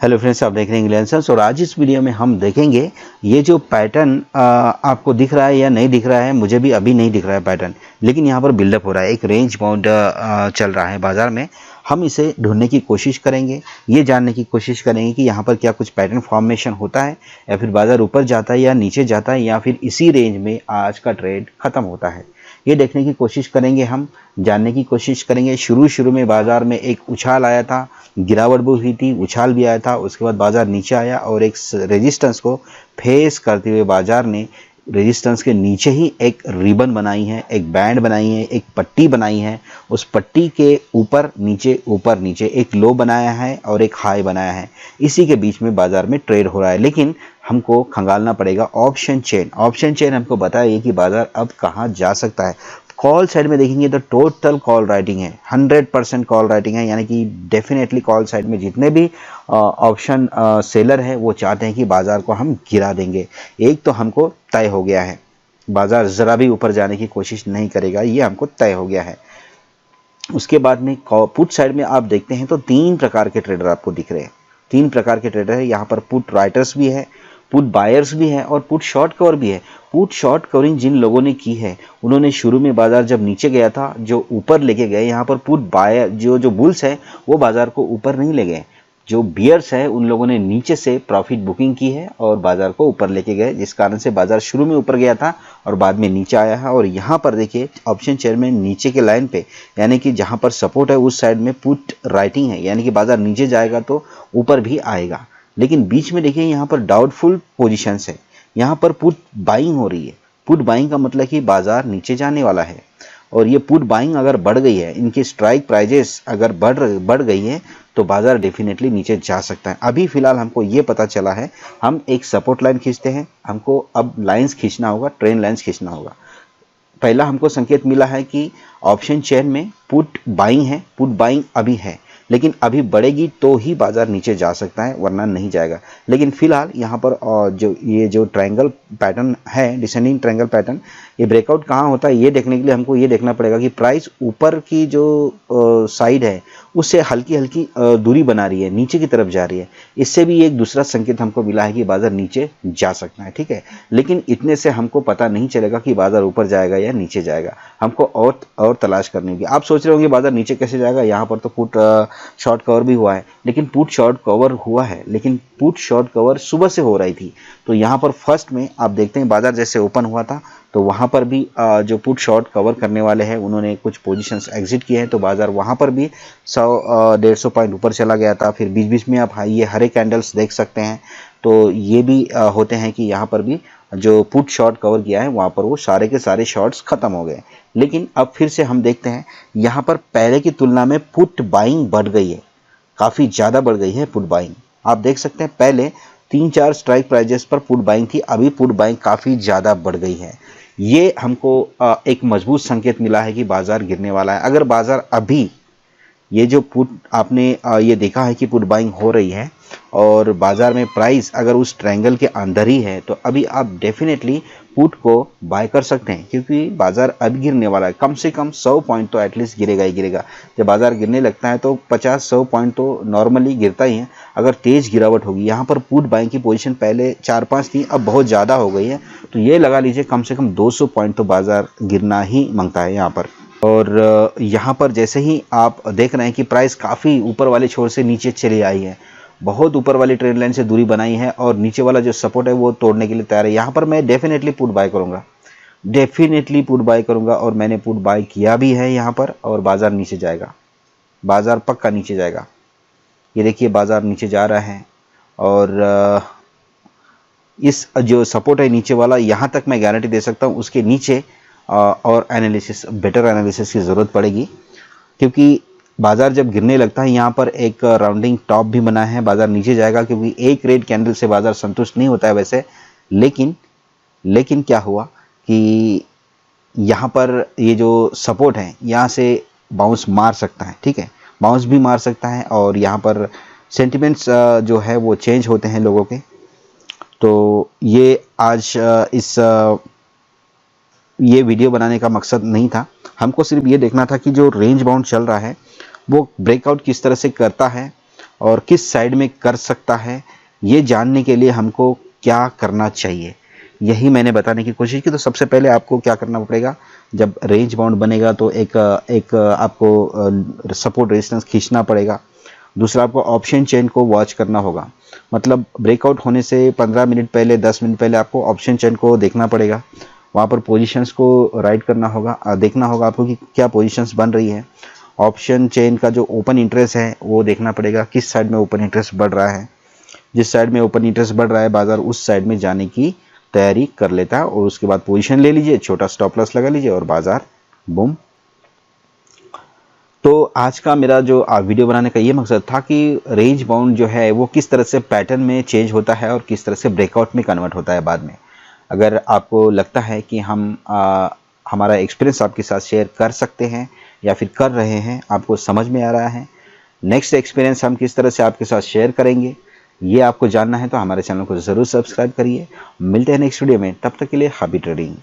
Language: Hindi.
हेलो फ्रेंड्स, आप देख रहे हैं इंग्लिश लेसन्स और आज इस वीडियो में हम देखेंगे ये जो पैटर्न आपको दिख रहा है या नहीं दिख रहा है। मुझे भी अभी नहीं दिख रहा है पैटर्न, लेकिन यहाँ पर बिल्डअप हो रहा है। एक रेंज बाउंड चल रहा है बाजार में। हम इसे ढूंढने की कोशिश करेंगे, ये जानने की कोशिश करेंगे कि यहाँ पर क्या कुछ पैटर्न फॉर्मेशन होता है या फिर बाजार ऊपर जाता है या नीचे जाता है या फिर इसी रेंज में आज का ट्रेड खत्म होता है। ये देखने की कोशिश करेंगे, हम जानने की कोशिश करेंगे। शुरू में बाजार में एक उछाल आया था, गिरावट भी हुई थी, उछाल भी आया था, उसके बाद बाजार नीचे आया और एक रेजिस्टेंस को फेस करते हुए बाजार ने रेजिस्टेंस के नीचे ही एक रिबन बनाई है, एक बैंड बनाई है, एक पट्टी बनाई है। उस पट्टी के ऊपर नीचे एक लो बनाया है और एक हाई बनाया है। इसी के बीच में बाजार में ट्रेड हो रहा है, लेकिन हमको खंगालना पड़ेगा ऑप्शन चेन हमको बताइए कि बाजार अब कहाँ जा सकता है। कॉल साइड में देखेंगे तो टोटल कॉल राइटिंग है, 100% कॉल राइटिंग है, यानी कि डेफिनेटली कॉल साइड में जितने भी ऑप्शन सेलर है वो चाहते हैं कि बाजार को हम गिरा देंगे। एक तो हमको तय हो गया है, बाजार ज़रा भी ऊपर जाने की कोशिश नहीं करेगा, ये हमको तय हो गया है। उसके बाद में पुट साइड में आप देखते हैं तो तीन प्रकार के ट्रेडर आपको दिख रहे हैं। तीन प्रकार के ट्रेडर है यहाँ पर। पुट राइटर्स भी है, पुट बायर्स भी है और पुट शॉर्ट कवर भी है। पुट शॉर्ट कवरिंग जिन लोगों ने की है उन्होंने शुरू में बाजार जब नीचे गया था जो ऊपर लेके गए। यहाँ पर पुट बायर जो बुल्स है वो बाजार को ऊपर नहीं ले गए। जो बियर्स है उन लोगों ने नीचे से प्रॉफिट बुकिंग की है और बाजार को ऊपर लेके गए, जिस कारण से बाजार शुरू में ऊपर गया था और बाद में नीचे आया है। और यहाँ पर देखिए ऑप्शन चेयर में नीचे के लाइन पे, यानी कि जहाँ पर सपोर्ट है उस साइड में पुट राइटिंग है, यानी कि बाजार नीचे जाएगा तो ऊपर भी आएगा। लेकिन बीच में देखिए यहाँ पर डाउटफुल पोजीशंस है, यहाँ पर पुट बाइंग हो रही है। पुट बाइंग का मतलब कि बाजार नीचे जाने वाला है और ये पुट बाइंग अगर बढ़ गई है, इनकी स्ट्राइक प्राइजेस अगर बढ़ गई है तो बाजार डेफिनेटली नीचे जा सकता है। अभी फिलहाल हमको ये पता चला है, हम एक सपोर्ट लाइन खींचते हैं, हमको अब लाइंस खींचना होगा, ट्रेंड लाइंस खींचना होगा। पहला हमको संकेत मिला है कि ऑप्शन चेन में पुट बाइंग है, पुट बाइंग अभी है, लेकिन अभी बढ़ेगी तो ही बाजार नीचे जा सकता है, वरना नहीं जाएगा। लेकिन फिलहाल यहाँ पर जो ट्रायंगल पैटर्न है, डिसेंडिंग ट्रायंगल पैटर्न, ये ब्रेकआउट कहाँ होता है ये देखने के लिए हमको ये देखना पड़ेगा कि प्राइस ऊपर की जो साइड है उससे हल्की दूरी बना रही है, नीचे की तरफ जा रही है। इससे भी एक दूसरा संकेत हमको मिला है कि बाजार नीचे जा सकता है, ठीक है। लेकिन इतने से हमको पता नहीं चलेगा कि बाजार ऊपर जाएगा या नीचे जाएगा, हमको और तलाश करनी होगी। आप सोच रहे होंगे बाजार नीचे कैसे जाएगा, यहाँ पर तो पुट शॉर्ट कवर भी हुआ है, लेकिन पुट शॉर्ट कवर हुआ है, लेकिन पुट शॉर्ट कवर सुबह से हो रही थी। तो यहाँ पर फर्स्ट में आप देखते हैं बाजार जैसे ओपन हुआ था तो वहाँ पर भी जो पुट शॉर्ट कवर करने वाले हैं उन्होंने कुछ पोजीशंस एग्जिट किए हैं, तो बाजार वहाँ पर भी 100-150 पॉइंट ऊपर चला गया था। फिर बीच में आप ये हरे कैंडल्स देख सकते हैं, तो ये भी होते हैं कि यहाँ पर भी जो पुट शॉर्ट कवर किया है वहाँ पर वो सारे के सारे शॉर्ट्स खत्म हो गए। लेकिन अब फिर से हम देखते हैं यहाँ पर पहले की तुलना में पुट बाइंग बढ़ गई है, काफ़ी ज़्यादा बढ़ गई है पुट बाइंग। आप देख सकते हैं पहले 3-4 स्ट्राइक प्राइजेस पर पुट बाइंग थी, अभी पुट बाइंग काफ़ी ज़्यादा बढ़ गई है। ये हमको एक मजबूत संकेत मिला है कि बाजार गिरने वाला है। अगर बाजार अभी ये जो पुट आपने ये देखा है कि पुट बाइंग हो रही है और बाजार में प्राइस अगर उस ट्रायंगल के अंदर ही है तो अभी आप डेफिनेटली पुट को बाय कर सकते हैं, क्योंकि बाजार अभी गिरने वाला है। कम से कम 100 पॉइंट तो एटलीस्ट गिरेगा ही गिरेगा। जब बाजार गिरने लगता है तो 50-100 पॉइंट तो नॉर्मली गिरता ही है। अगर तेज गिरावट होगी, यहाँ पर पुट बाइंग की पोजीशन पहले 4-5 थी, अब बहुत ज़्यादा हो गई है, तो ये लगा लीजिए कम से कम 200 पॉइंट तो बाजार गिरना ही मांगता है यहाँ पर। और यहाँ पर जैसे ही आप देख रहे हैं कि प्राइस काफ़ी ऊपर वाले छोर से नीचे चली आई है, बहुत ऊपर वाली ट्रेंड लाइन से दूरी बनाई है और नीचे वाला जो सपोर्ट है वो तोड़ने के लिए तैयार है। यहाँ पर मैं डेफिनेटली पुट बाय करूँगा, डेफिनेटली पुट बाय करूँगा और मैंने पुट बाय किया भी है यहाँ पर। और बाजार नीचे जाएगा, बाजार पक्का नीचे जाएगा। ये देखिए बाजार नीचे जा रहा है और इस जो सपोर्ट है नीचे वाला, यहाँ तक मैं गारंटी दे सकता हूँ, उसके नीचे और एनालिसिस, बेटर एनालिसिस की ज़रूरत पड़ेगी, क्योंकि बाजार जब गिरने लगता है यहाँ पर एक राउंडिंग टॉप भी बना है, बाजार नीचे जाएगा, क्योंकि एक रेड कैंडल से बाजार संतुष्ट नहीं होता है वैसे। लेकिन क्या हुआ कि यहाँ पर ये जो सपोर्ट है यहाँ से बाउंस मार सकता है, ठीक है, बाउंस भी मार सकता है और यहाँ पर सेंटिमेंट्स जो है वो चेंज होते हैं लोगों के। तो ये आज ये वीडियो बनाने का मकसद नहीं था, हमको सिर्फ ये देखना था कि जो रेंज बाउंड चल रहा है वो ब्रेकआउट किस तरह से करता है और किस साइड में कर सकता है, ये जानने के लिए हमको क्या करना चाहिए, यही मैंने बताने की कोशिश की। तो सबसे पहले आपको क्या करना पड़ेगा, जब रेंज बाउंड बनेगा तो एक आपको सपोर्ट रेजिस्टेंस खींचना पड़ेगा। दूसरा, आपको ऑप्शन चेन को वॉच करना होगा, मतलब ब्रेकआउट होने से 15 मिनट पहले, 10 मिनट पहले आपको ऑप्शन चेन को देखना पड़ेगा। वहाँ पर पोजीशंस को राइट करना होगा, देखना होगा आपको कि क्या पोजीशंस बन रही है। ऑप्शन चेन का जो ओपन इंटरेस्ट है वो देखना पड़ेगा, किस साइड में ओपन इंटरेस्ट बढ़ रहा है। जिस साइड में ओपन इंटरेस्ट बढ़ रहा है बाजार उस साइड में जाने की तैयारी कर लेता है, और उसके बाद पोजीशन ले लीजिए, छोटा स्टॉप लॉस लगा लीजिए और बाजार बूम। तो आज का मेरा जो वीडियो बनाने का ये मकसद था कि रेंज बाउंड जो है वो किस तरह से पैटर्न में चेंज होता है और किस तरह से ब्रेकआउट में कन्वर्ट होता है बाद में। अगर आपको लगता है कि हम हमारा एक्सपीरियंस आपके साथ शेयर कर सकते हैं या फिर कर रहे हैं, आपको समझ में आ रहा है, नेक्स्ट एक्सपीरियंस हम किस तरह से आपके साथ शेयर करेंगे, ये आपको जानना है तो हमारे चैनल को ज़रूर सब्सक्राइब करिए। मिलते हैं नेक्स्ट वीडियो में, तब तक के लिए हैप्पी ट्रेडिंग।